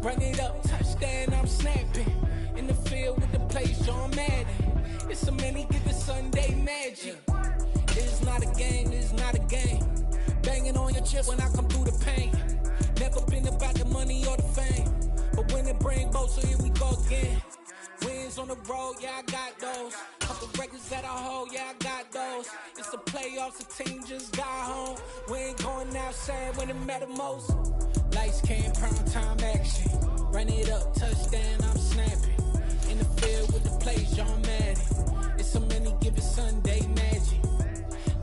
Run it up, touchdown, I'm snapping. In the field with the plays, John Madden. It's so many, get the Sunday magic. It's not a game, it's not a game. Banging on your chest when I come through the pain. Never been about the money or the fame. But when it bring both, so here we go again. Wins on the road, yeah, I got those. Couple records that I hold, yeah, I got those. It's the playoffs, the team just got home. We ain't going outside when it matter most. Lights came, prime time action. Run it up, touchdown, I'm snapping. In the field with the plays, John Madden. It's so many, give it Sunday magic.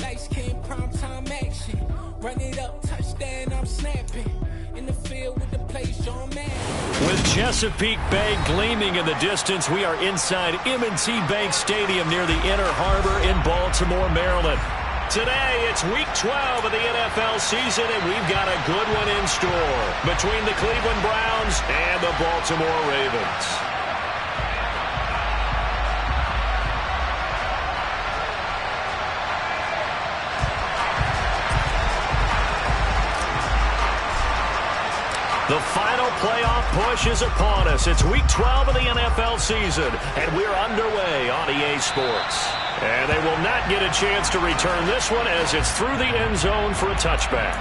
Lights came, prime time action. Run it up, touchdown, I'm snapping. In the field with the plays, John Madden. With Chesapeake Bay gleaming in the distance, we are inside M&T Bank Stadium near the Inner Harbor in Baltimore, Maryland. Today, it's Week 12 of the NFL season, and we've got a good one in store between the Cleveland Browns and the Baltimore Ravens. The final playoff push is upon us. It's Week 12 of the NFL season, and we're underway on EA Sports. And they will not get a chance to return this one as it's through the end zone for a touchback.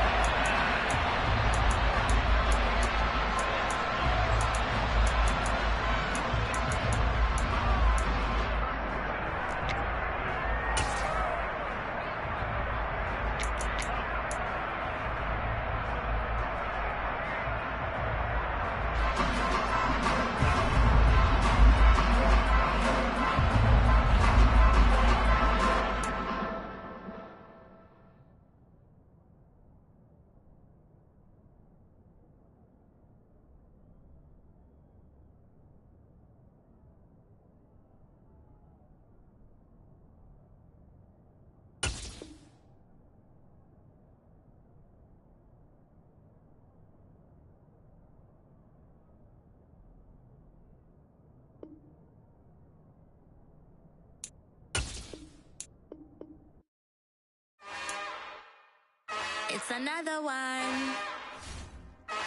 It's another one.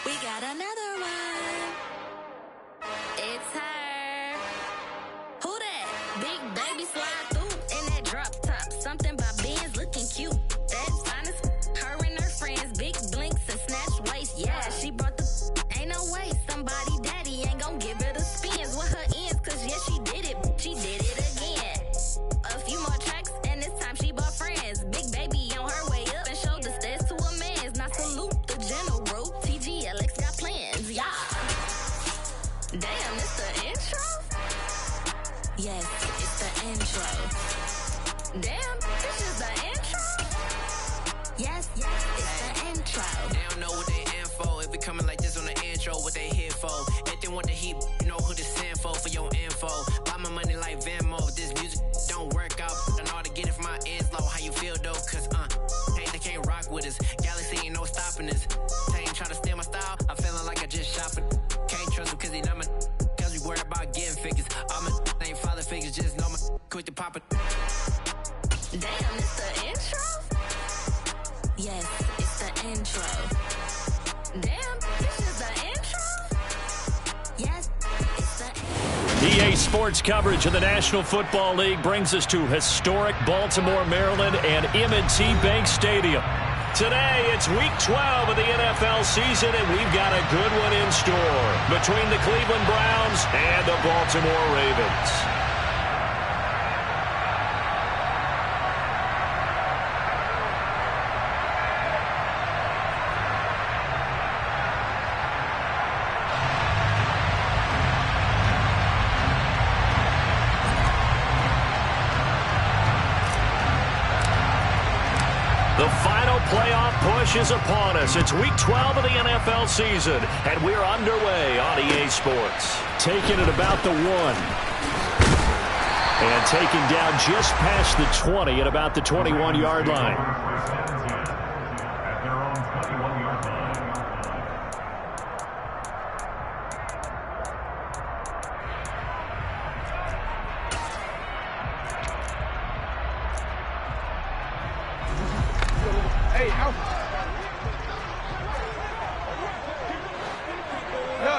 We got another one. It's her. Who that? Big baby slide through in that drop top. Something by Benz looking cute. That's honest. Her and her friends, big blinks and snatch waist. Yeah, she brought the. Ain't no way somebody daddy ain't gon' give her the spins with her ends. Cause yeah, she did it. She did it again. A few more tracks and this time she bought friends. Big baby on her way up and showed the stairs to a man's. Now salute the general. TGLX got plans, yeah. Damn, it's the intro? Yes, it's the intro. Damn, this is the intro? Yes, it's the intro. They don't know what they in for. If we coming like this on the intro, what they here for? If they want the heat, you know who to send for your info. Buy my money like Venmo. If this music don't work out, I know how to get it from my ends low. How you feel though? Cause hey, they can't rock with us. Galaxy ain't no stopping us. They ain't trying to steal my style. I'm feeling like I just shopping. Can't trust them cause they not my. Cause we worried about getting figures. All my ain't father figures, just know my quick to pop it. Damn, it's the intro? Yes, it's the intro. Damn, this is the intro? Yes, it's the intro. EA Sports coverage of the National Football League brings us to historic Baltimore, Maryland, and M&T Bank Stadium. Today, it's Week 12 of the NFL season, and we've got a good one in store between the Cleveland Browns and the Baltimore Ravens. The final playoff push is upon us. It's Week 12 of the NFL season, and we're underway on EA Sports. Taking it about the 1. And taken down just past the 20 at about the 21-yard line.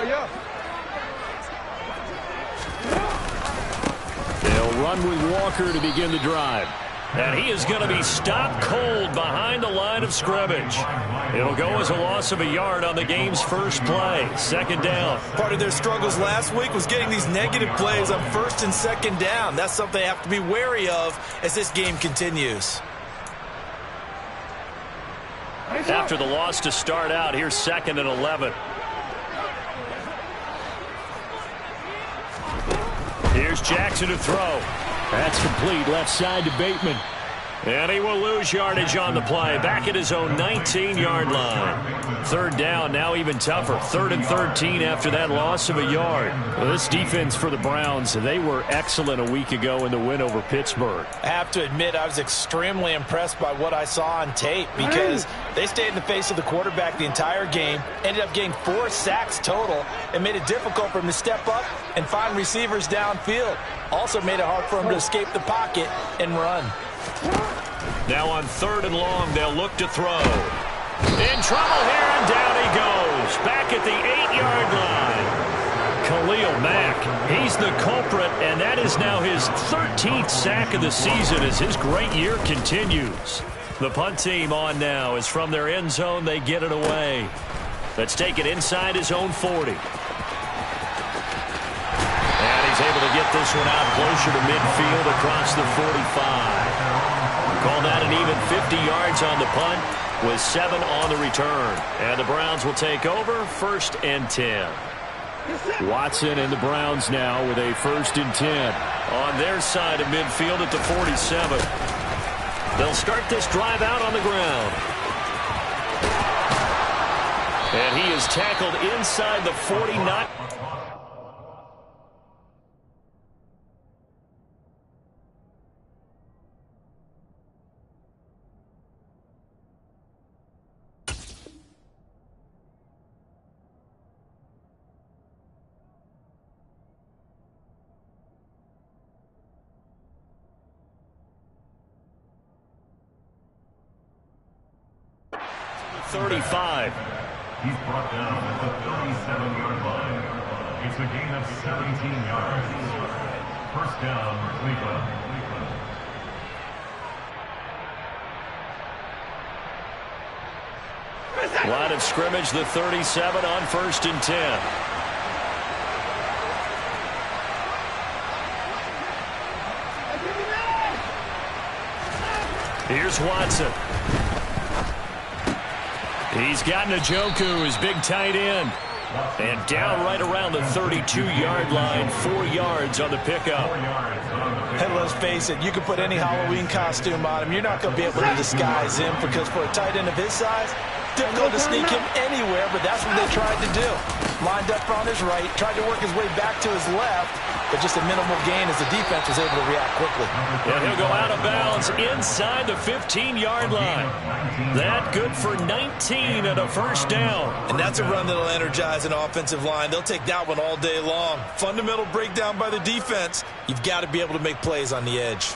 Yeah. run with Walker to begin the drive. And he is going to be stopped cold behind the line of scrimmage. It'll go as a loss of a yard on the game's first play. Second down. Part of their struggles last week was getting these negative plays on first and second down. That's something they have to be wary of as this game continues. After the loss to start out, here's 2nd and 11. Here's Jackson to throw. That's complete left side to Bateman. And he will lose yardage on the play. Back at his own 19-yard line. Third down, now even tougher. 3rd and 13 after that loss of a yard. Well, this defense for the Browns, they were excellent a week ago in the win over Pittsburgh. I have to admit, I was extremely impressed by what I saw on tape because they stayed in the face of the quarterback the entire game, ended up getting 4 sacks total, and made it difficult for him to step up and find receivers downfield. Also made it hard for him to escape the pocket and run. Now on 3rd and long, they'll look to throw. In trouble here, and down he goes. Back at the 8-yard line. Khalil Mack, he's the culprit, and that is now his 13th sack of the season as his great year continues. The punt team on now is from their end zone. They get it away. Let's take it inside his own 40. And he's able to get this one out closer to midfield across the 45. Call that an even 50 yards on the punt with 7 on the return. And the Browns will take over 1st and 10. Watson and the Browns now with a 1st and 10 on their side of midfield at the 47. They'll start this drive out on the ground. And he is tackled inside the 49. He's brought down at the 37-yard line. It's a gain of 17 yards. First down, Cleveland. Line of scrimmage, the 37 on 1st and 10. Here's Watson. He's got Njoku, his big tight end. And down right around the 32-yard line, 4 yards on the pickup. And let's face it, you can put any Halloween costume on him. You're not going to be able to disguise him because for a tight end of his size, difficult to sneak him anywhere, but that's what they tried to do. Lined up on his right, tried to work his way back to his left, but just a minimal gain as the defense was able to react quickly. And he'll go out of bounds inside the 15-yard line. That good for 19 and a 1st down. And that's a run that'll energize an offensive line. They'll take that one all day long. Fundamental breakdown by the defense. You've got to be able to make plays on the edge.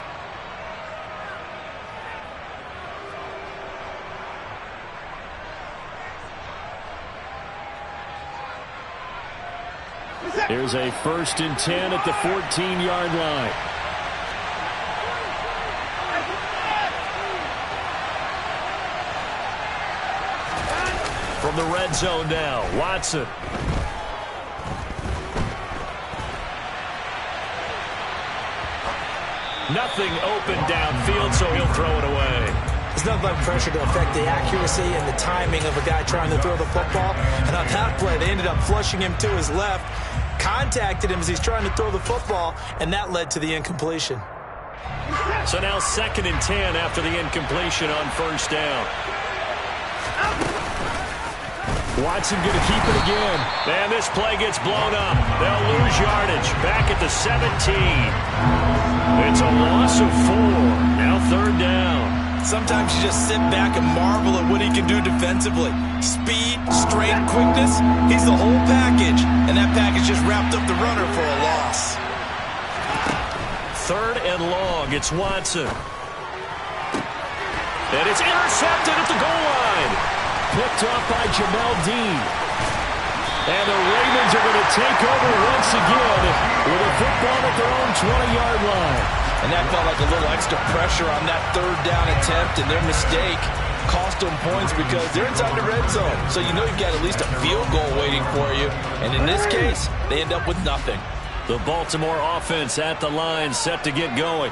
Here's a 1st and 10 at the 14-yard line. From the red zone now, Watson. Nothing open downfield, so he'll throw it away. There's nothing like pressure to affect the accuracy and the timing of a guy trying to throw the football. And on that play, they ended up flushing him to his left, contacted him as he's trying to throw the football, and that led to the incompletion. So now 2nd and 10 after the incompletion on 1st down. Watson going to keep it again. And this play gets blown up. They'll lose yardage. Back at the 17. It's a loss of 4. Now 3rd down. Sometimes you just sit back and marvel at what he can do defensively. Speed, strength, quickness, he's the whole package. And that package just wrapped up the runner for a loss. 3rd and long, it's Watson. And it's intercepted at the goal line. Picked up by Jamel Dean. And the Ravens are going to take over once again with a football at their own 20-yard line. And that felt like a little extra pressure on that third down attempt, and their mistake cost them points because they're inside the red zone. So you know you've got at least a field goal waiting for you. And in this case, they end up with nothing. The Baltimore offense at the line, set to get going.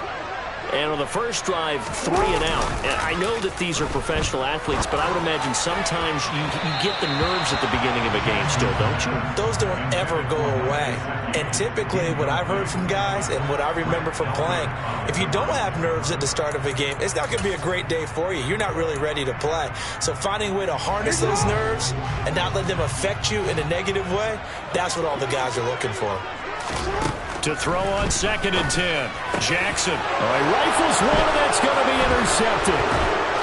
And on the first drive, 3 and out. And I know that these are professional athletes, but I would imagine sometimes you get the nerves at the beginning of a game still, don't you? Those don't ever go away. And typically what I've heard from guys and what I remember from playing, if you don't have nerves at the start of a game, it's not going to be a great day for you. You're not really ready to play. So finding a way to harness those nerves and not let them affect you in a negative way, that's what all the guys are looking for. To throw on 2nd and 10. Jackson. He rifles one, and that's going to be intercepted.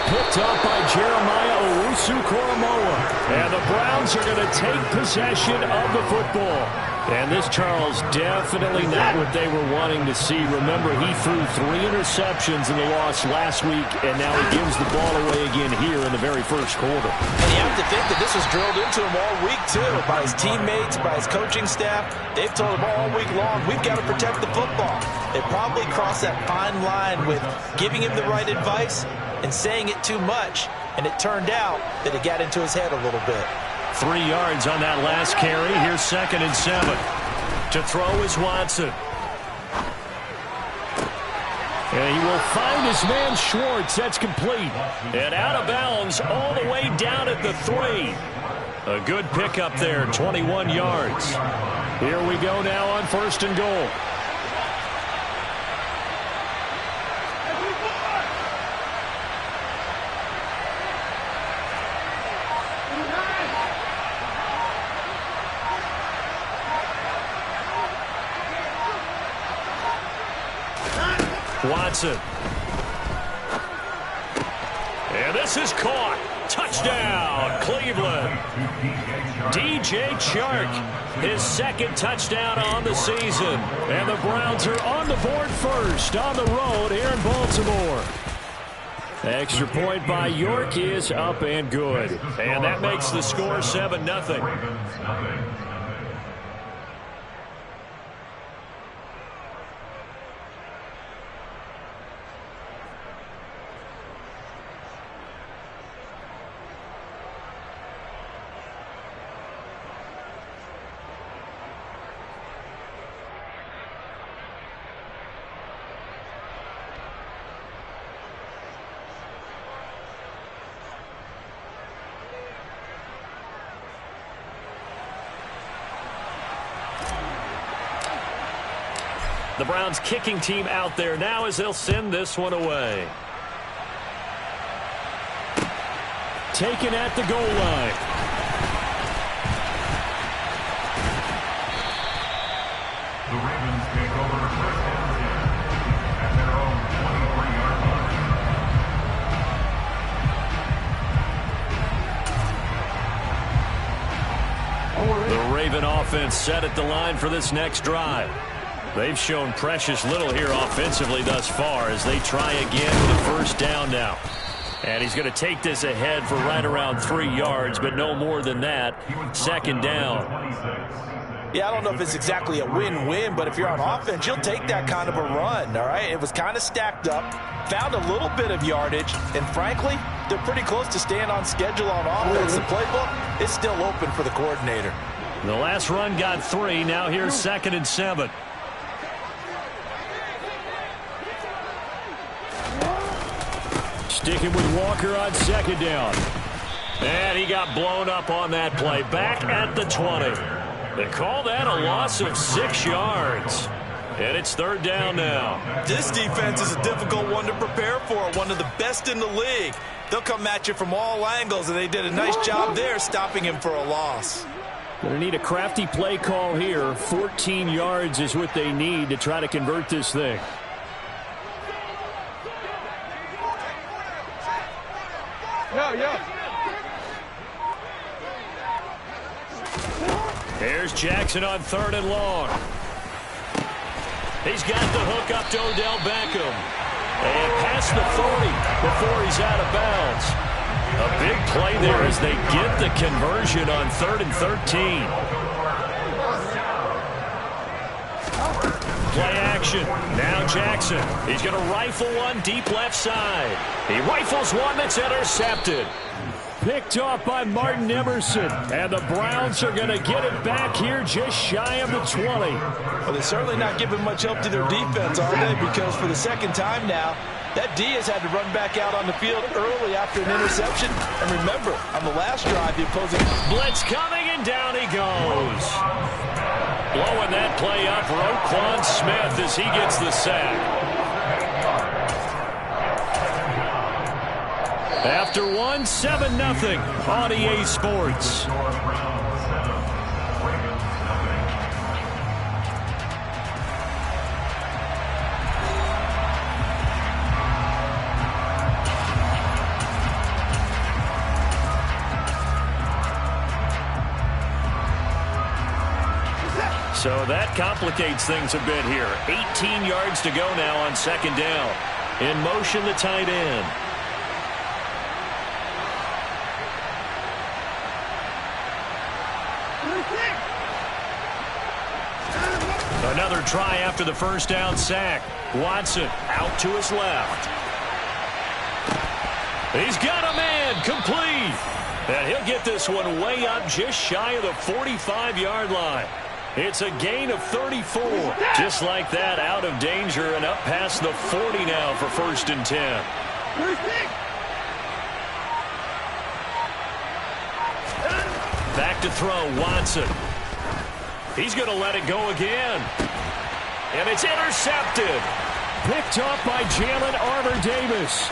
Picked up by Jeremiah Owusu-Koramoah. And the Browns are going to take possession of the football. And this, Charles, definitely not what they were wanting to see. Remember, he threw 3 interceptions in the loss last week, and now he gives the ball away again here in the very first quarter. And you have to think that this was drilled into him all week, too, by his teammates, by his coaching staff. They've told him all week long, we've got to protect the football. They probably crossed that fine line with giving him the right advice and saying it too much. And it turned out that it got into his head a little bit. 3 yards on that last carry. Here's 2nd and 7. To throw is Watson. And he will find his man Schwartz. That's complete. And out of bounds all the way down at the 3. A good pickup there, 21 yards. Here we go now on 1st and goal. Watson. And this is caught. Touchdown, Cleveland. DJ Chark, his 2nd touchdown on the season. And the Browns are on the board first on the road here in Baltimore. Extra point by York is up and good. And that makes the score 7-0. The Browns kicking team out there now as they'll send this one away. Taken at the goal line. The Ravens take over 1st and 10 at their own 23-yard line. The Raven offense set at the line for this next drive. They've shown precious little here offensively thus far as they try again with a 1st down now. And he's going to take this ahead for right around 3 yards, but no more than that. 2nd down. Yeah, I don't know if it's exactly a win-win, but if you're on offense, you'll take that kind of a run, all right? It was kind of stacked up, found a little bit of yardage, and frankly, they're pretty close to staying on schedule on offense. The playbook is still open for the coordinator. The last run got 3. Now here's 2nd and 7. Sticking with Walker on 2nd down. And he got blown up on that play. Back at the 20. They call that a loss of 6 yards. And it's 3rd down now. This defense is a difficult one to prepare for. One of the best in the league. They'll come at you from all angles, and they did a nice job there stopping him for a loss. Going to need a crafty play call here. 14 yards is what they need to try to convert this thing. Here's Jackson on 3rd and long. He's got the hook up to Odell Beckham. And past the 40 before he's out of bounds. A big play there as they get the conversion on 3rd and 13. Play action. Now Jackson. He's going to rifle one deep left side. He rifles one that's intercepted. Picked off by Martin Emerson. And the Browns are going to get it back here just shy of the 20. Well, they're certainly not giving much help to their defense, are they? Because for the second time now, that D has had to run back out on the field early after an interception. And remember, on the last drive, the opposing blitz coming, and down he goes. Blowing that play up, Roquan Smith as he gets the sack. After one, 7-0 on EA Sports. So that complicates things a bit here. 18 yards to go now on second down. In motion, the tight end. Another try after the first down sack. Watson out to his left. He's got a man complete. And he'll get this one way up just shy of the 45-yard line. It's a gain of 34. Just like that, out of danger and up past the 40 now for 1st and 10. Back to throw, Watson. He's going to let it go again. And it's intercepted. Picked up by Jalen Armour-Davis.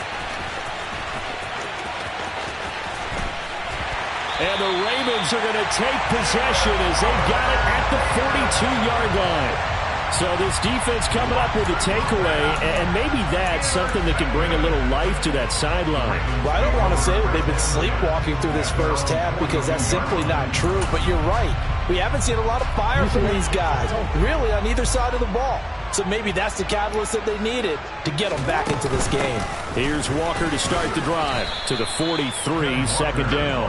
And the Ravens are going to take possession as they got it at the 42-yard line. So this defense coming up with a takeaway, and maybe that's something that can bring a little life to that sideline. Well, I don't want to say that they've been sleepwalking through this first half because that's simply not true, but you're right. We haven't seen a lot of fire from these guys, really, on either side of the ball. So maybe that's the catalyst that they needed to get them back into this game. Here's Walker to start the drive to the 43, second down.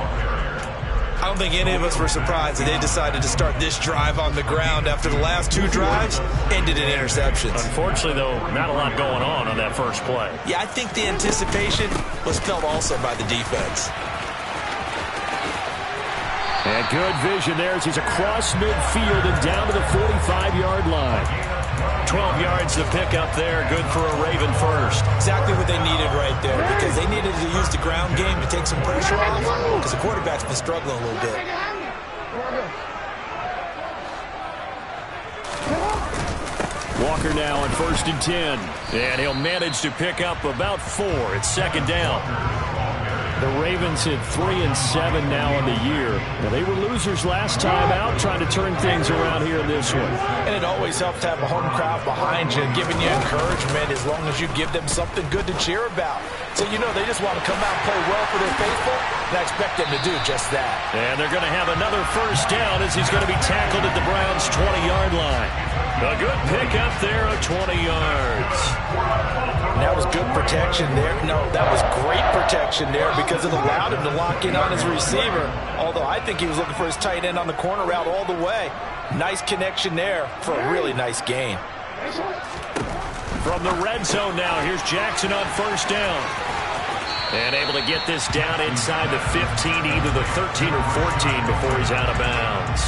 I don't think any of us were surprised that they decided to start this drive on the ground after the last two drives ended in interceptions. Unfortunately, though, not a lot going on that first play. Yeah, I think the anticipation was felt also by the defense. And good vision there as he's across midfield and down to the 45-yard line. 12 yards to pick up there. Good for a Raven first. Exactly what they needed right there because they needed to use the ground game to take some pressure off because the quarterback's been struggling a little bit. Walker now on 1st and 10. And he'll manage to pick up about 4. It's second down. The Ravens hit 3-7 now on the year. Now, they were losers last time out, trying to turn things around here in this one. And it always helps to have a home crowd behind you, giving you encouragement as long as you give them something good to cheer about. So, you know, they just want to come out and play well for their faithful, and I expect them to do just that. And they're going to have another first down as he's going to be tackled at the Browns' 20-yard line. A good pickup there of 20 yards. And that was good protection there. No, that was great protection there because it allowed him to lock in on his receiver. Although I think he was looking for his tight end on the corner route all the way. Nice connection there for a really nice gain. From the red zone now, here's Jackson on first down. And able to get this down inside the 15, either the 13 or 14 before he's out of bounds.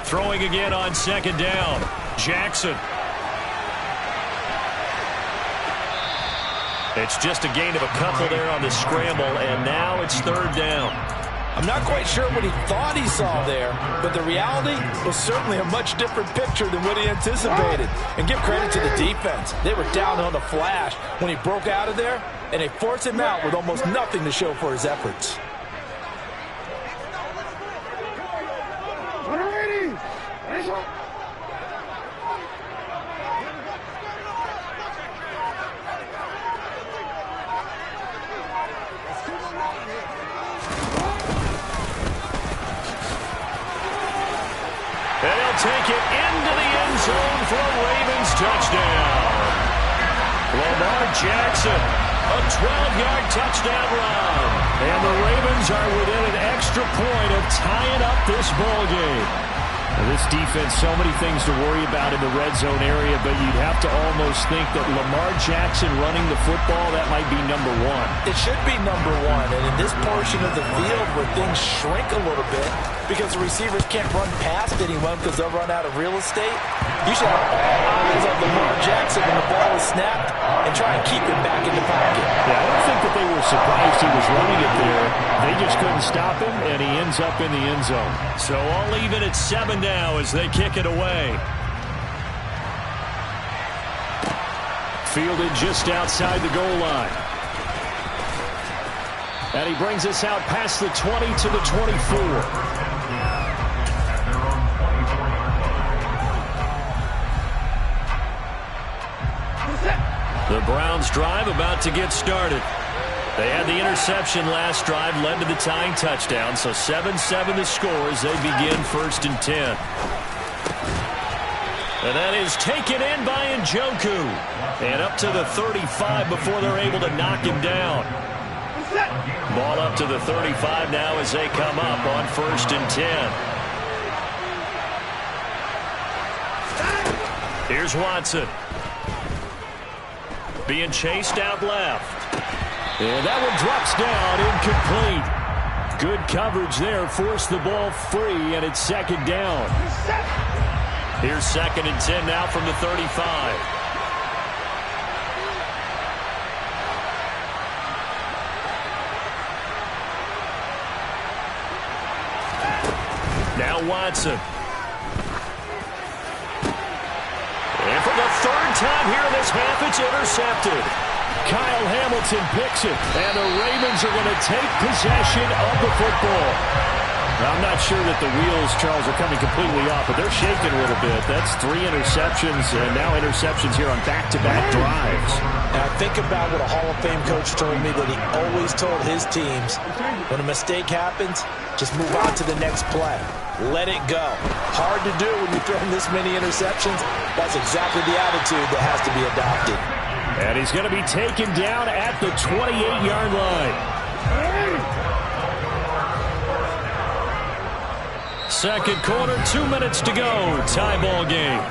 Throwing again on second down. Jackson. It's just a gain of a couple there on the scramble, and now it's third down. I'm not quite sure what he thought he saw there, but the reality was certainly a much different picture than what he anticipated. And give credit to the defense. They were down on the flash when he broke out of there, and they forced him out with almost nothing to show for his efforts. And he'll will take it into the end zone for a Ravens touchdown. Lamar Jackson, a 12-yard touchdown run. And the Ravens are within an extra point of tying up this ball game. Now, this defense, so many things to worry about in the red zone area, but you'd have to almost think that Lamar Jackson running the football, that might be number one. It should be number one, and in this portion of the field where things shrink a little bit because the receivers can't run past anyone because they'll run out of real estate, you should have all eyes on Lamar Jackson when the ball is snapped and try and keep him back in the pocket. Yeah, I don't think that they were surprised he was running it there. They just couldn't stop him, and he ends up in the end zone. So all even at 7 now as they kick it away. Fielded just outside the goal line. And he brings us out past the 20 to the 24. The Browns drive about to get started. They had the interception last drive, led to the tying touchdown, so 7-7 the score as they begin 1st and 10. And that is taken in by Njoku. And up to the 35 before they're able to knock him down. Ball up to the 35 now as they come up on 1st and 10. Here's Watson. Being chased out left. And that one drops down, incomplete. Good coverage there, forced the ball free, and it's 2nd down. Here's 2nd and 10 now from the 35. Now Watson. And for the 3rd time here in this half, it's intercepted. Kyle Hamilton picks it, and the Ravens are going to take possession of the football. Now, I'm not sure that the wheels, Charles, are coming completely off, but they're shaking a little bit. That's 3 interceptions, and now interceptions here on back-to-back drives. Now, think about what a Hall of Fame coach told me that he always told his teams, when a mistake happens, just move on to the next play. Let it go. Hard to do when you're throwing this many interceptions. That's exactly the attitude that has to be adopted. And he's going to be taken down at the 28-yard line. Second quarter, 2 minutes to go. Tie ball game.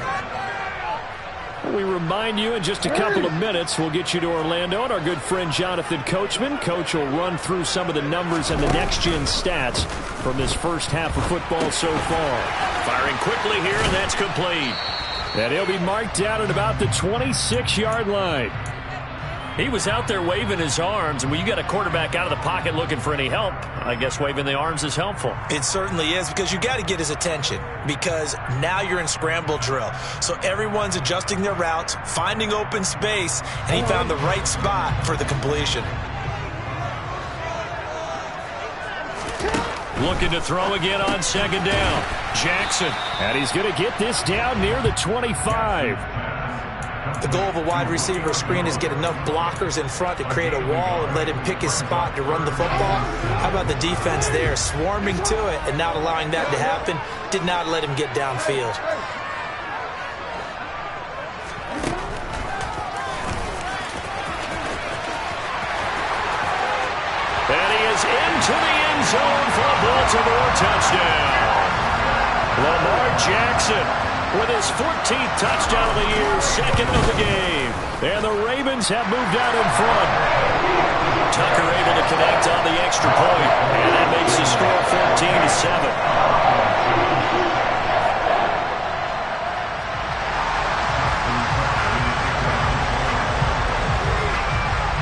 We remind you in just a couple of minutes, we'll get you to Orlando and our good friend Jonathan Coachman. Coach will run through some of the numbers and the next-gen stats from this first half of football so far. Firing quickly here, and that's complete. And he'll be marked down at about the 26-yard line. He was out there waving his arms, and when you got a quarterback out of the pocket looking for any help, I guess waving the arms is helpful. It certainly is, because you got to get his attention, because now you're in scramble drill. So everyone's adjusting their routes, finding open space, and he found the right spot for the completion. Looking to throw again on 2nd down. Jackson, and he's going to get this down near the 25. The goal of a wide receiver screen is get enough blockers in front to create a wall and let him pick his spot to run the football. How about the defense there, swarming to it and not allowing that to happen? Did not let him get downfield. And he is into the end zone for a Baltimore touchdown. Lamar Jackson with his 14th touchdown of the year, 2nd of the game. And the Ravens have moved out in front. Tucker able to connect on the extra point, and that makes the score 14-7.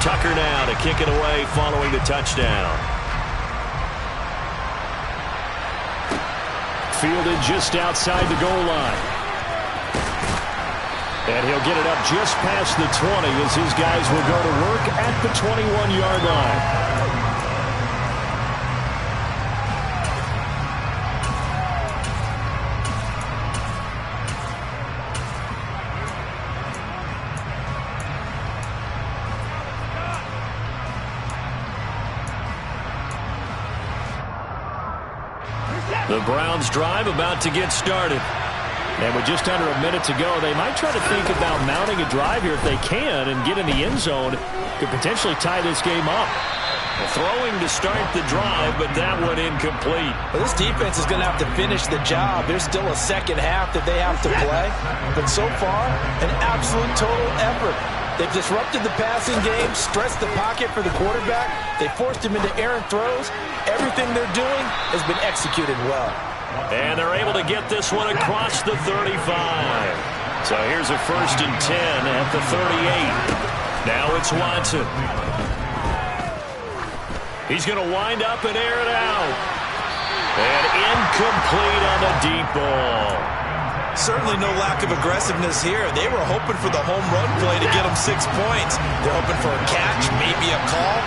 Tucker now to kick it away following the touchdown. Fielded just outside the goal line. And he'll get it up just past the 20 as his guys will go to work at the 21-yard line. The Browns drive about to get started. And with just under a minute to go, they might try to think about mounting a drive here if they can and get in the end zone. Could potentially tie this game up. Throwing to start the drive, but that one incomplete. Well, this defense is going to have to finish the job. There's still a second half that they have to play. But so far, an absolute total effort. They've disrupted the passing game, stretched the pocket for the quarterback. They forced him into errant throws. Everything they're doing has been executed well. And they're able to get this one across the 35. So here's a 1st and 10 at the 38. Now it's Watson. He's going to wind up and air it out. And incomplete on the deep ball. Certainly no lack of aggressiveness here. They were hoping for the home run play to get them 6 points. They're hoping for a catch, maybe a call.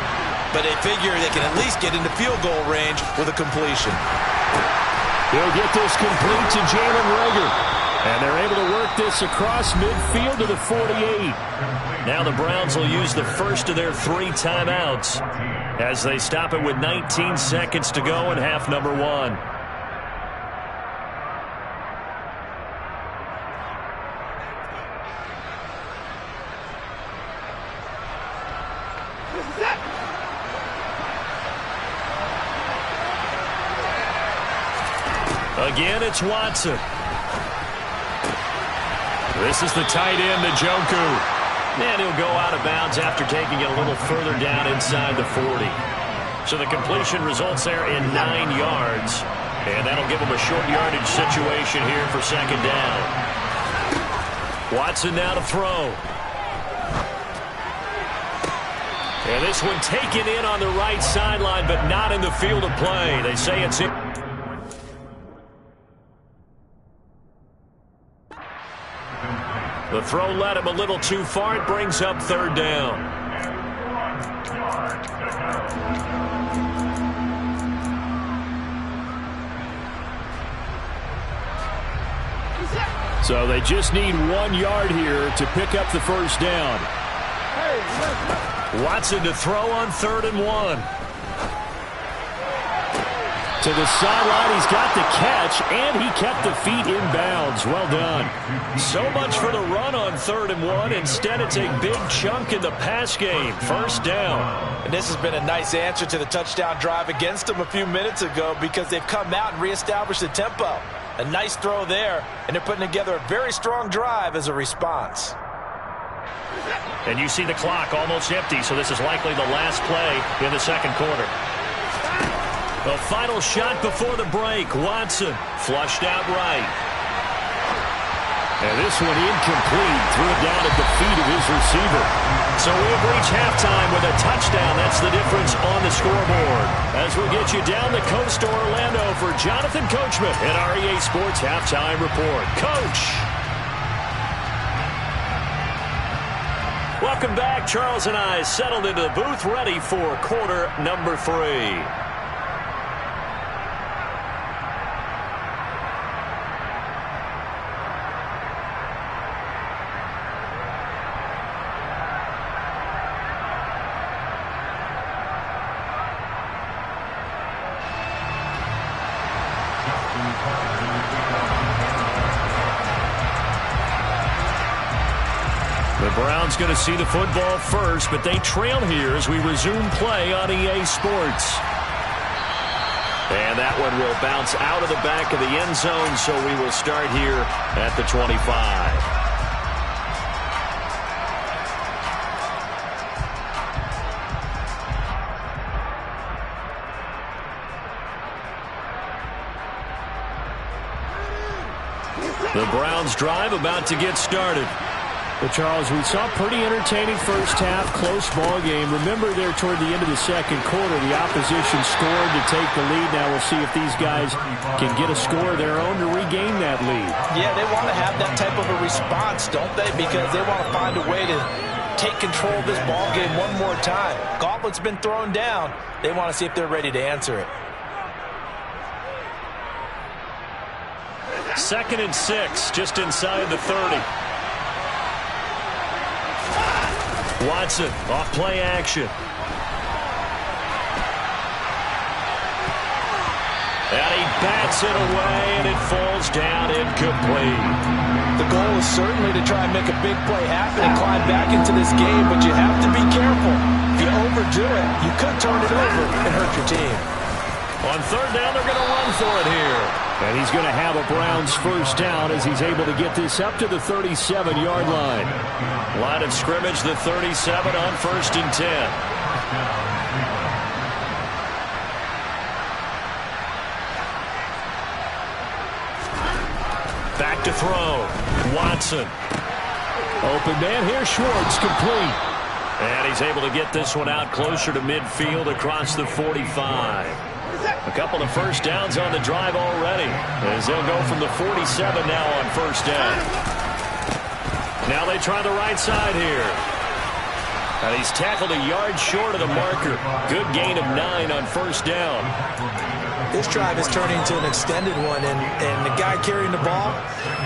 But they figure they can at least get into field goal range with a completion. They'll get this complete to Jalen Reagor. And they're able to work this across midfield to the 48. Now the Browns will use the first of their 3 timeouts as they stop it with 19 seconds to go in half number 1. Again, it's Watson. This is the tight end, Njoku. And he'll go out of bounds after taking it a little further down inside the 40. So the completion results there in 9 yards. And that'll give him a short yardage situation here for 2nd down. Watson now to throw. And this one taken in on the right sideline, but not in the field of play. They say it's in. The throw led him a little too far. It brings up 3rd down. So they just need 1 yard here to pick up the 1st down. Watson to throw on 3rd and 1. To the sideline, he's got the catch, and he kept the feet in bounds. Well done. So much for the run on 3rd and 1. Instead, it's a big chunk in the pass game. 1st down. And this has been a nice answer to the touchdown drive against them a few minutes ago because they've come out and reestablished the tempo. A nice throw there, and they're putting together a very strong drive as a response. And you see the clock almost empty, so this is likely the last play in the 2nd quarter. The final shot before the break. Watson flushed out right. And this one incomplete. Threw it down at the feet of his receiver. So we've reached halftime with a touchdown. That's the difference on the scoreboard. As we'll get you down the coast to Orlando for Jonathan Coachman at REA Sports Halftime Report. Coach. Welcome back. Charles and I settled into the booth ready for quarter number 3. The Browns going to see the football first, but they trail here as we resume play on EA Sports. And that one will bounce out of the back of the end zone, so we will start here at the 25. The Browns drive about to get started. Well, Charles, we saw a pretty entertaining first half, close ball game. Remember there toward the end of the 2nd quarter, the opposition scored to take the lead. Now we'll see if these guys can get a score of their own to regain that lead. Yeah, they want to have that type of a response, don't they? Because they want to find a way to take control of this ball game one more time. Gauntlet's been thrown down. They want to see if they're ready to answer it. 2nd and 6, just inside the 30. Watson, off play action. And he bats it away, and it falls down incomplete. The goal is certainly to try and make a big play happen and climb back into this game, but you have to be careful. If you overdo it, you could turn it over and hurt your team. On third down, they're going to run for it here. And he's going to have a Browns first down as he's able to get this up to the 37-yard line. Line of scrimmage, the 37 on 1st and 10. Back to throw. Watson. Open man here, Schwartz, complete. And he's able to get this one out closer to midfield across the 45. A couple of first downs on the drive already, as they'll go from the 47 now on first down. Now they try the right side here. And he's tackled a yard short of the marker. Good gain of 9 on first down. This drive is turning into an extended one, and the guy carrying the ball,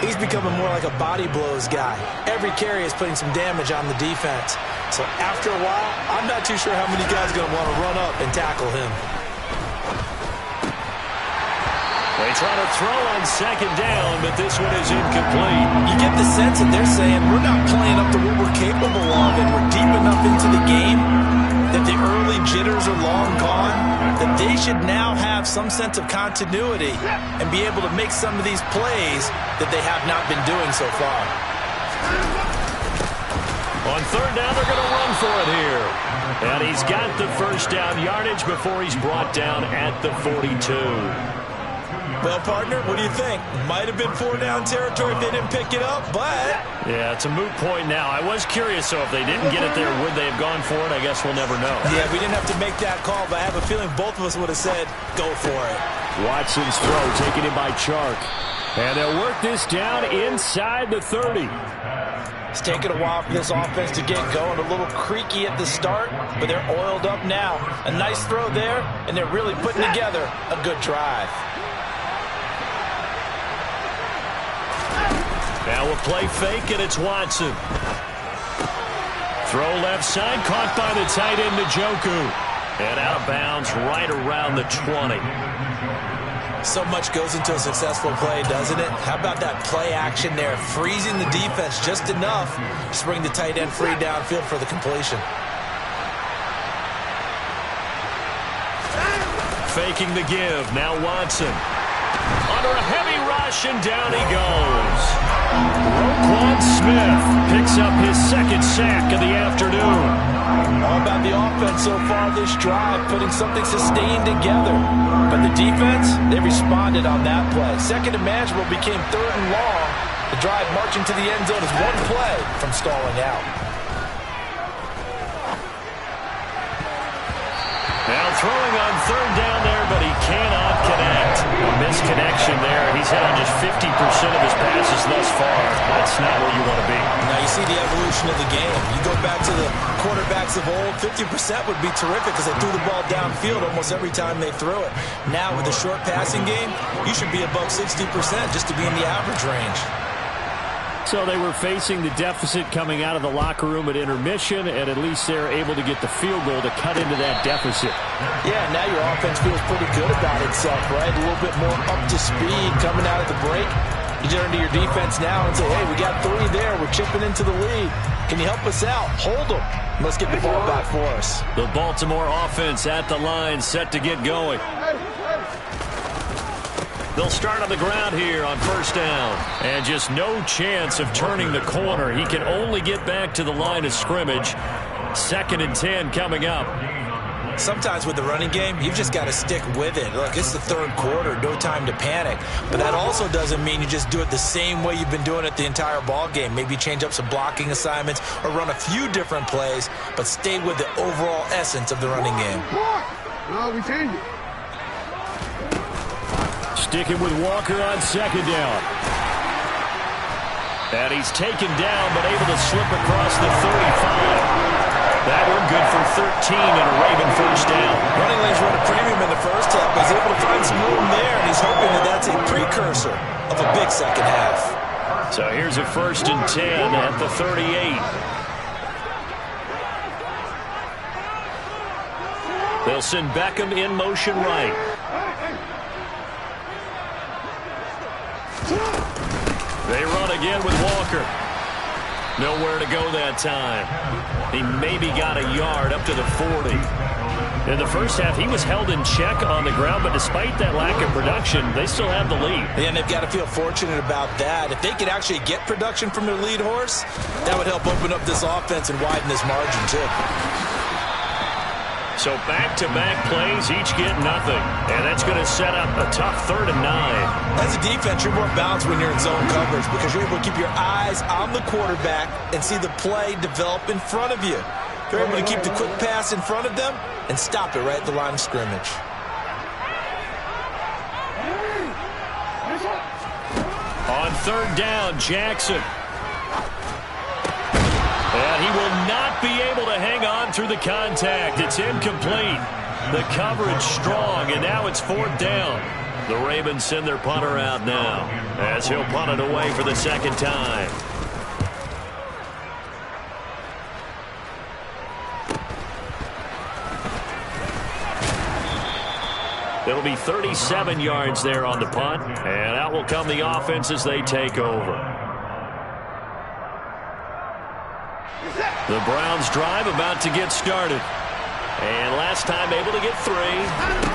he's becoming more like a body blows guy. Every carry is putting some damage on the defense. So after a while, I'm not too sure how many guys are going to want to run up and tackle him. They try to throw on second down, but this one is incomplete. You get the sense that they're saying we're not playing up to what we're capable of, and we're deep enough into the game that the early jitters are long gone, that they should now have some sense of continuity and be able to make some of these plays that they have not been doing so far. On third down, they're going to run for it here. And he's got the first down yardage before he's brought down at the 42. Well, partner, what do you think? Might have been 4-down territory if they didn't pick it up, but... Yeah, it's a moot point now. I was curious, so if they didn't get it there, would they have gone for it? I guess we'll never know. Yeah, we didn't have to make that call, but I have a feeling both of us would have said, go for it. Watson's throw taken in by Chark. And they'll work this down inside the 30. It's taken a while for this offense to get going. A little creaky at the start, but they're oiled up now. A nice throw there, and they're really putting together a good drive. Now a play fake, and it's Watson. Throw left side, caught by the tight end, Njoku. And out of bounds right around the 20. So much goes into a successful play, doesn't it? How about that play action there? Freezing the defense just enough to bring the tight end free downfield for the completion. Faking the give. Now Watson. Under a heavy rush, and down he goes. Roquan Smith picks up his second sack of the afternoon. All about the offense so far this drive, putting something sustained together. But the defense, they responded on that play. Second and manageable became third and long. The drive marching to the end zone is one play from stalling out. Now throwing on third down there, but he cannot connect. A misconnection there. He's hit on just 50% of his passes thus far. That's not where you want to be. Now you see the evolution of the game. You go back to the quarterbacks of old, 50% would be terrific because they threw the ball downfield almost every time they threw it. Now with the short passing game, you should be above 60% just to be in the average range. So they were facing the deficit coming out of the locker room at intermission, and at least they're able to get the field goal to cut into that deficit. Yeah, now your offense feels pretty good about itself, right? A little bit more up to speed coming out of the break. You turn to your defense now and say, hey, we got 3 there. We're chipping into the lead. Can you help us out? Hold them. Let's get the ball back for us. The Baltimore offense at the line, set to get going. They'll start on the ground here on first down. And just no chance of turning the corner. He can only get back to the line of scrimmage. 2nd and 10 coming up. Sometimes with the running game, you've just got to stick with it. Look, it's the third quarter, no time to panic. But that also doesn't mean you just do it the same way you've been doing it the entire ball game. Maybe change up some blocking assignments or run a few different plays, but stay with the overall essence of the running game. No, we change it. Sticking with Walker on second down. And he's taken down, but able to slip across the 35. That one good for 13 and a Raven first down. Running lanes run a premium in the first half, but he's able to find some room there, and he's hoping that that's a precursor of a big second half. So here's a 1st and 10 at the 38. They'll send Beckham in motion right. They run again with Walker. Nowhere to go that time. He maybe got a yard up to the 40. In the first half, he was held in check on the ground, but despite that lack of production, they still have the lead. And they've got to feel fortunate about that. If they could actually get production from their lead horse, that would help open up this offense and widen this margin, too. So back-to-back plays, each get nothing. And that's going to set up a tough 3rd and 9. As a defense, you're more balanced when you're in zone coverage because you're able to keep your eyes on the quarterback and see the play develop in front of you. You're able to keep the quick pass in front of them and stop it right at the line of scrimmage. On 3rd down, Jackson. And he will not be able to hang on through the contact. It's incomplete. The coverage strong, and now it's 4th down. The Ravens send their punter out now as he'll punt it away for the 2nd time. It'll be 37 yards there on the punt, and out will come the offense as they take over. The Browns drive about to get started. And last time able to get 3.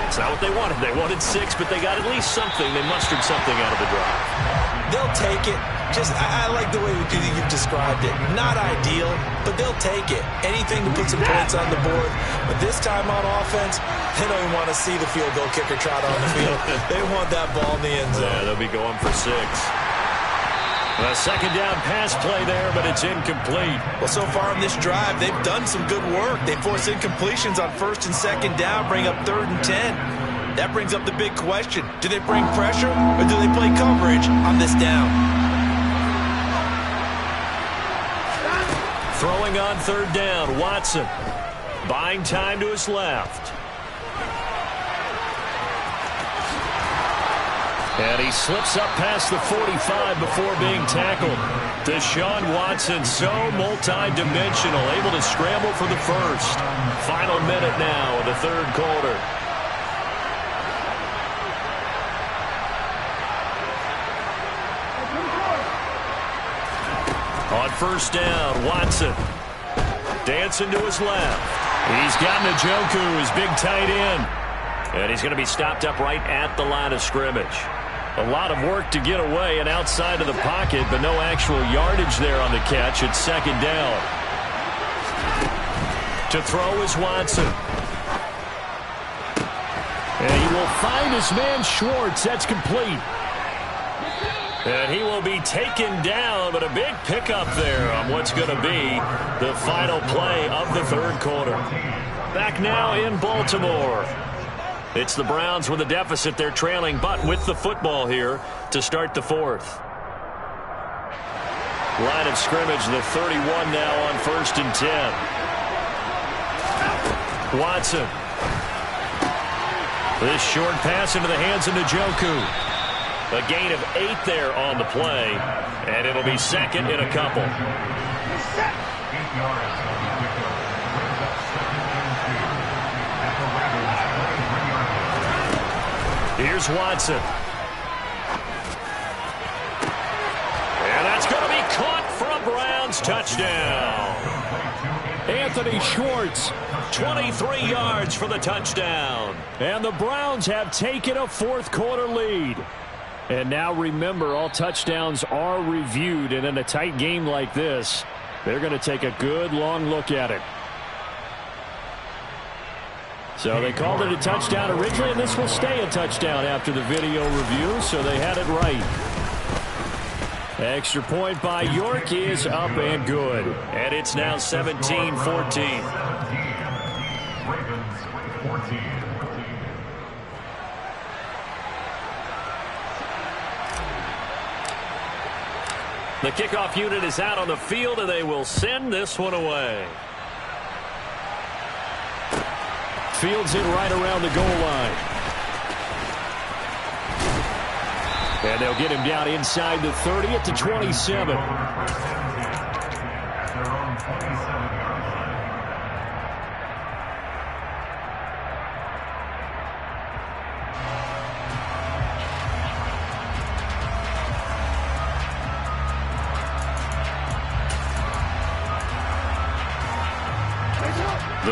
It's not what they wanted. They wanted 6, but they got at least something. They mustered something out of the drive. They'll take it. I like the way you've described it. Not ideal, but they'll take it. Anything to put some points on the board. But this time on offense, they don't even want to see the field goal kicker trot on the field. They want that ball in the end zone. Yeah, they'll be going for 6. A 2nd down pass play there, but it's incomplete. Well, so far on this drive, they've done some good work. They force incompletions on 1st and 2nd down, bring up 3rd and 10. That brings up the big question. Do they bring pressure or do they play coverage on this down? Throwing on 3rd down, Watson. Buying time to his left. And he slips up past the 45 before being tackled. Deshaun Watson, so multi-dimensional, able to scramble for the 1st. Final minute now of the 3rd quarter. On 1st down, Watson dancing to his left. He's got Njoku, his big tight end. And he's going to be stopped up right at the line of scrimmage. A lot of work to get away and outside of the pocket, but no actual yardage there on the catch. It's 2nd down. To throw is Watson. And he will find his man Schwartz. That's complete. And he will be taken down, but a big pickup there on what's going to be the final play of the 3rd quarter. Back now in Baltimore. It's the Browns with a deficit. They're trailing, but with the football here to start the 4th. Line of scrimmage, the 31 now on 1st and 10. Watson. This short pass into the hands of Njoku. A gain of 8 there on the play, and it'll be 2nd in a couple. 8 yards. Here's Watson. And that's going to be caught for a Browns touchdown. Anthony Schwartz, 23 yards for the touchdown. And the Browns have taken a 4th quarter lead. And now remember, all touchdowns are reviewed, and in a tight game like this, they're going to take a good long look at it. So they called it a touchdown originally, and this will stay a touchdown after the video review, so they had it right. Extra point by York is up and good. And it's now 17-14. Ravens 14. The kickoff unit is out on the field, and they will send this one away. Fields it right around the goal line. And they'll get him down inside the 30 at the 27.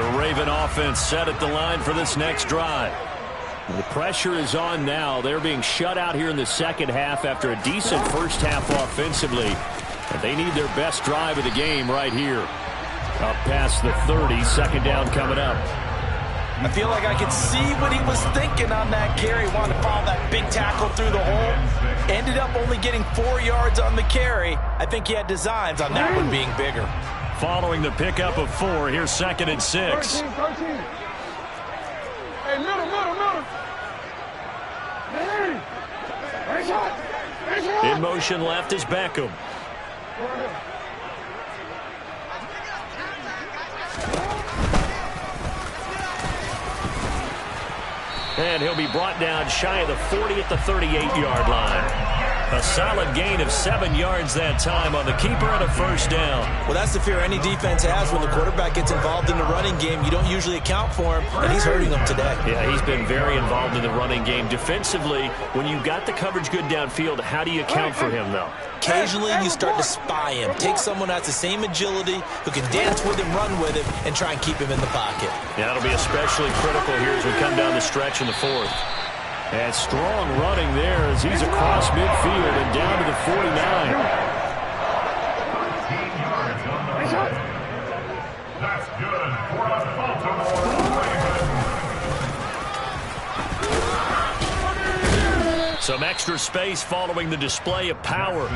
The Raven offense set at the line for this next drive. The pressure is on now. They're being shut out here in the second half after a decent first half offensively. And they need their best drive of the game right here. Up past the 30, second down coming up. I feel like I could see what he was thinking on that carry. Wanted to follow that big tackle through the hole. Ended up only getting 4 yards on the carry. I think he had designs on that one being bigger. Following the pickup of 4, here's 2nd and 6. 13. Hey, middle. In motion left is Beckham. And he'll be brought down shy of the 40 at the 38-yard line. A solid gain of 7 yards that time on the keeper and a first down. Well, that's the fear any defense has when the quarterback gets involved in the running game. You don't usually account for him, and he's hurting them today. Yeah, he's been very involved in the running game. Defensively, when you've got the coverage good downfield, how do you account for him, though? Occasionally, you start to spy him. Take someone who has the same agility, who can dance with him, run with him, and try and keep him in the pocket. Yeah, that'll be especially critical here as we come down the stretch in the 4th. And strong running there as he's across midfield and down to the 49. 13 yards on the play. That's good for the Baltimore Ravens. Some extra space following the display of power.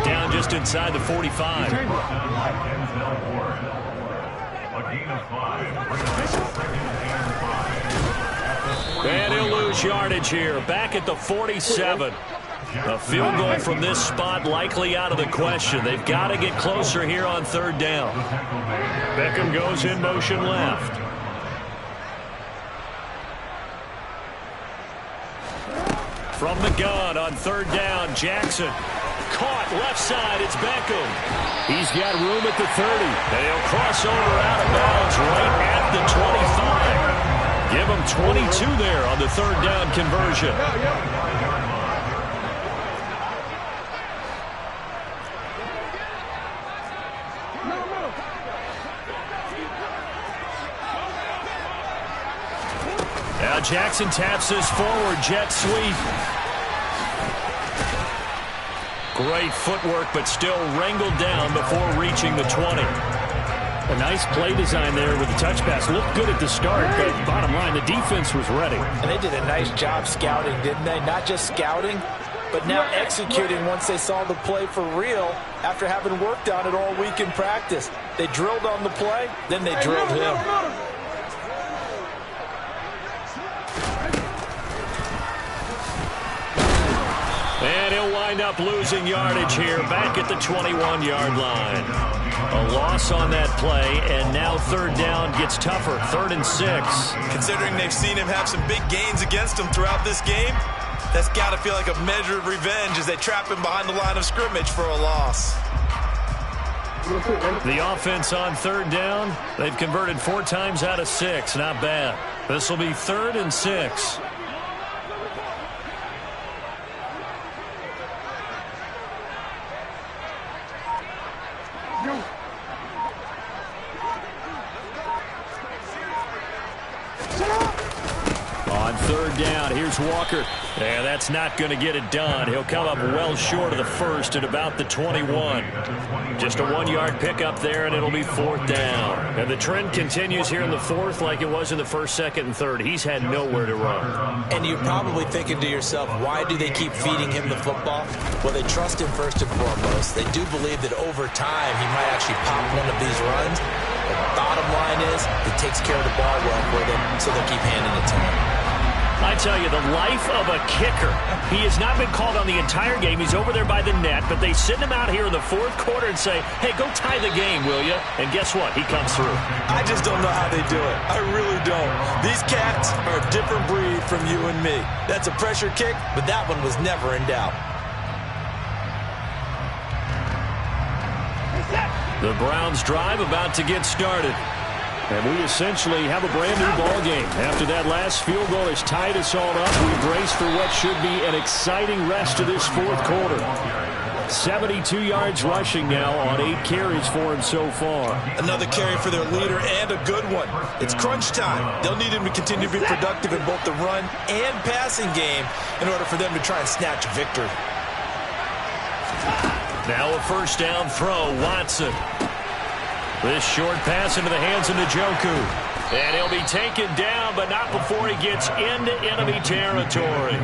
Down just inside the 45. Denzel Ward. A gain of 5. Bring up 2nd and 5. And he'll lose yardage here. Back at the 47. A field goal from this spot likely out of the question. They've got to get closer here on 3rd down. Beckham goes in motion left. From the gun on 3rd down, Jackson. Caught left side, it's Beckham. He's got room at the 30. And he'll cross over out of bounds right at the 25. Give him 22 there on the 3rd down conversion. Now Jackson taps this forward jet sweep. Great footwork, but still wrangled down before reaching the 20. A nice play design there with the touch pass. Looked good at the start, but bottom line, the defense was ready. And they did a nice job scouting, didn't they? Not just scouting, but now executing once they saw the play for real after having worked on it all week in practice. They drilled on the play, then they drilled him. And he'll wind up losing yardage here back at the 21-yard line. A loss on that play, and now 3rd down gets tougher. 3rd and 6. Considering they've seen him have some big gains against him throughout this game, that's got to feel like a measure of revenge as they trap him behind the line of scrimmage for a loss. The offense on 3rd down, they've converted 4 times out of 6. Not bad. This will be 3rd and 6. On 3rd down, here's Walker. Yeah, that's not going to get it done. He'll come up well short of the 1st at about the 21. Just a 1-yard pickup there, and it'll be 4th down. And the trend continues here in the 4th like it was in the 1st, 2nd, and 3rd. He's had nowhere to run. And you're probably thinking to yourself, why do they keep feeding him the football? Well, they trust him first and foremost. They do believe that over time he might actually pop one of these runs. The bottom line is he takes care of the ball well for them, so they'll keep handing it to him. I tell you, the life of a kicker. He has not been called on the entire game. He's over there by the net, but they send him out here in the 4th quarter and say, hey, go tie the game, will you? And guess what? He comes through. I just don't know how they do it. I really don't. These cats are a different breed from you and me. That's a pressure kick, but that one was never in doubt. The Browns drive about to get started. And we essentially have a brand-new ball game. After that last field goal has tied us all up, we brace for what should be an exciting rest of this 4th quarter. 72 yards rushing now on 8 carries for him so far. Another carry for their leader, and a good one. It's crunch time. They'll need him to continue to be productive in both the run and passing game in order for them to try and snatch a victory. Now a first down throw, Watson. This short pass into the hands of Njoku. And he'll be taken down, but not before he gets into enemy territory.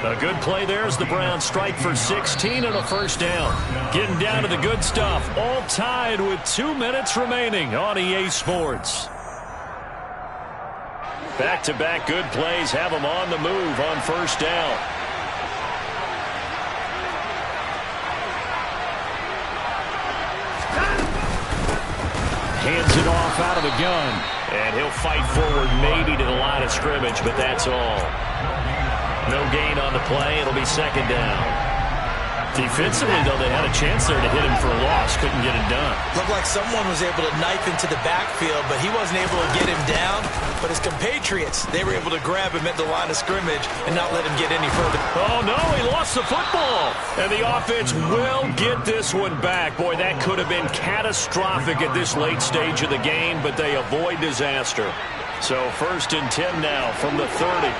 A good play there as the Browns strike for 16 and a first down. Getting down to the good stuff. All tied with 2 minutes remaining on EA Sports. Back-to-back good plays have them on the move on first down. Hands it off out of the gun. And he'll fight forward maybe to the line of scrimmage, but that's all. No gain on the play. It'll be second down. Defensively, though, they had a chance there to hit him for a loss. Couldn't get it done. Looked like someone was able to knife into the backfield, but he wasn't able to get him down. But his compatriots, they were able to grab him at the line of scrimmage and not let him get any further. Oh, no, he lost the football. And the offense will get this one back. Boy, that could have been catastrophic at this late stage of the game, but they avoid disaster. So 1st and 10 now from the 30.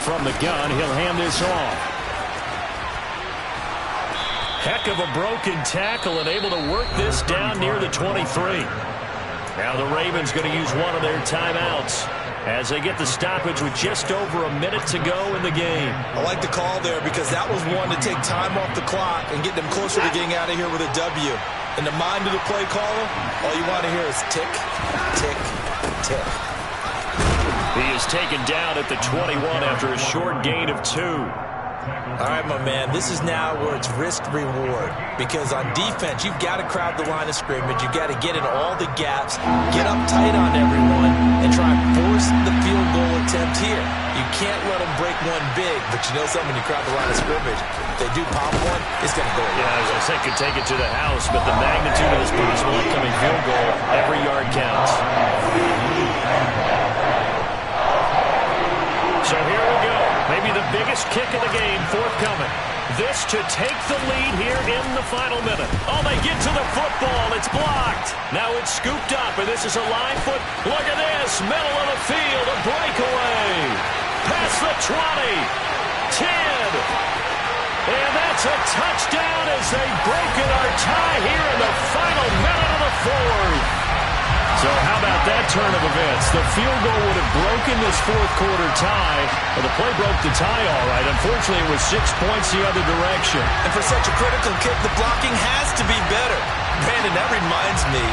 From the gun, he'll hand this off. Heck of a broken tackle and able to work this down near the 23. Now the Ravens going to use one of their timeouts as they get the stoppage with just over a minute to go in the game. I like the call there because that was one to take time off the clock and get them closer to getting out of here with a W. In the mind of the play caller, all you want to hear is tick, tick, tick. He is taken down at the 21 after a short gain of 2. All right, my man, this is now where it's risk-reward. Because on defense, you've got to crowd the line of scrimmage. You've got to get in all the gaps, get up tight on everyone, and try and force the field goal attempt here. You can't let them break one big, but you know something, when you crowd the line of scrimmage, if they do pop one, it's going to go. Yeah, as I said, could take it to the house, but the magnitude of this possible upcoming field goal, every yard counts. So here we go. Maybe the biggest kick of the game forthcoming. This to take the lead here in the final minute. Oh, they get to the football. It's blocked. Now it's scooped up, and this is a line foot. Look at this. Middle of the field. A breakaway. Past the 20. 10. And that's a touchdown as they break it or tie here in the final minute of the fourth. So how about that turn of events? The field goal would have broken this fourth quarter tie. Well, the play broke the tie all right. Unfortunately, it was 6 points the other direction. And for such a critical kick, the blocking has to be better. Brandon, that reminds me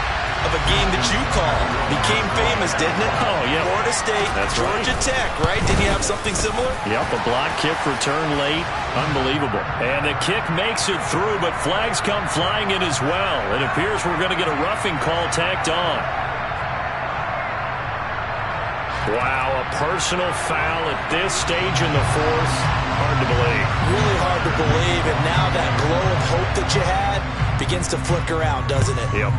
of a game that you called. Became famous, didn't it? Oh, yeah. Florida State, That's Georgia Tech, right? Didn't you have something similar? Yep, a block kick return late. Unbelievable. And the kick makes it through, but flags come flying in as well. It appears we're going to get a roughing call tacked on. Wow, a personal foul at this stage in the fourth. Hard to believe. Really hard to believe, and now that glow of hope that you had begins to flicker out, doesn't it? Yep.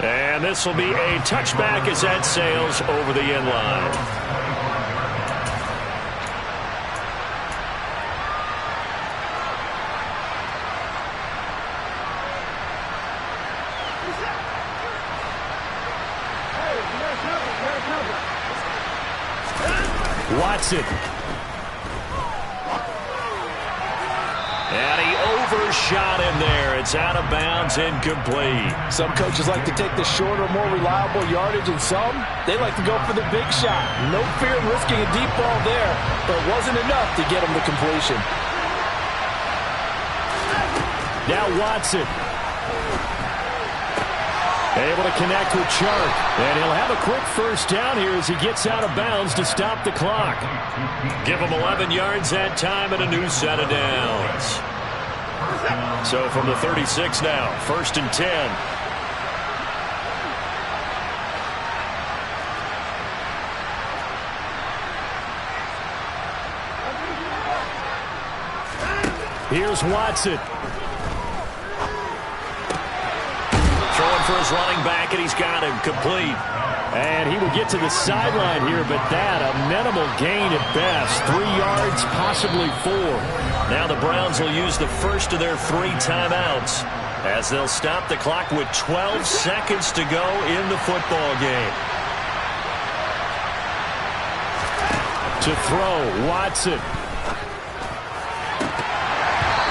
And this will be a touchback as that sails over the end line. Watson. And he overshot him there. It's out of bounds, incomplete. Some coaches like to take the shorter, more reliable yardage, and some, they like to go for the big shot. No fear of risking a deep ball there, but it wasn't enough to get him the completion. Now Watson. Able to connect with Chark. And he'll have a quick first down here as he gets out of bounds to stop the clock. Give him 11 yards that time and a new set of downs. So from the 36 now, 1st and 10. Here's Watson. Throwing for his running back, and he's got him complete. And he will get to the sideline here, but that, a minimal gain at best. 3 yards, possibly 4. Now the Browns will use the first of their 3 timeouts as they'll stop the clock with 12 seconds to go in the football game. To throw, Watson.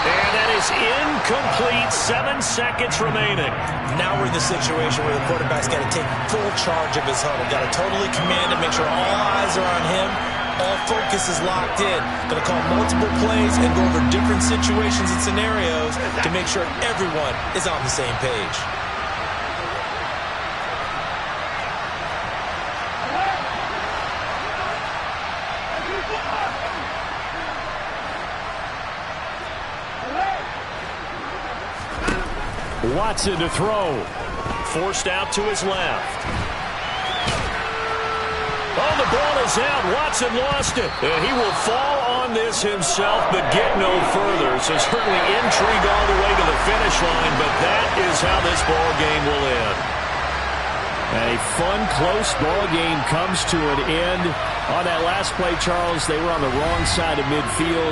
And that is incomplete. 7 seconds remaining. Now we're in the situation where the quarterback's got to take full charge of his huddle. Got to totally command it, make sure all eyes are on him. All focus is locked in. Going to call multiple plays and go over different situations and scenarios to make sure everyone is on the same page. Watson to throw. Forced out to his left. Oh, the ball is out. Watson lost it. And he will fall on this himself, but get no further. So certainly intrigue all the way to the finish line, but that is how this ball game will end. A fun, close ball game comes to an end. On that last play, Charles, they were on the wrong side of midfield.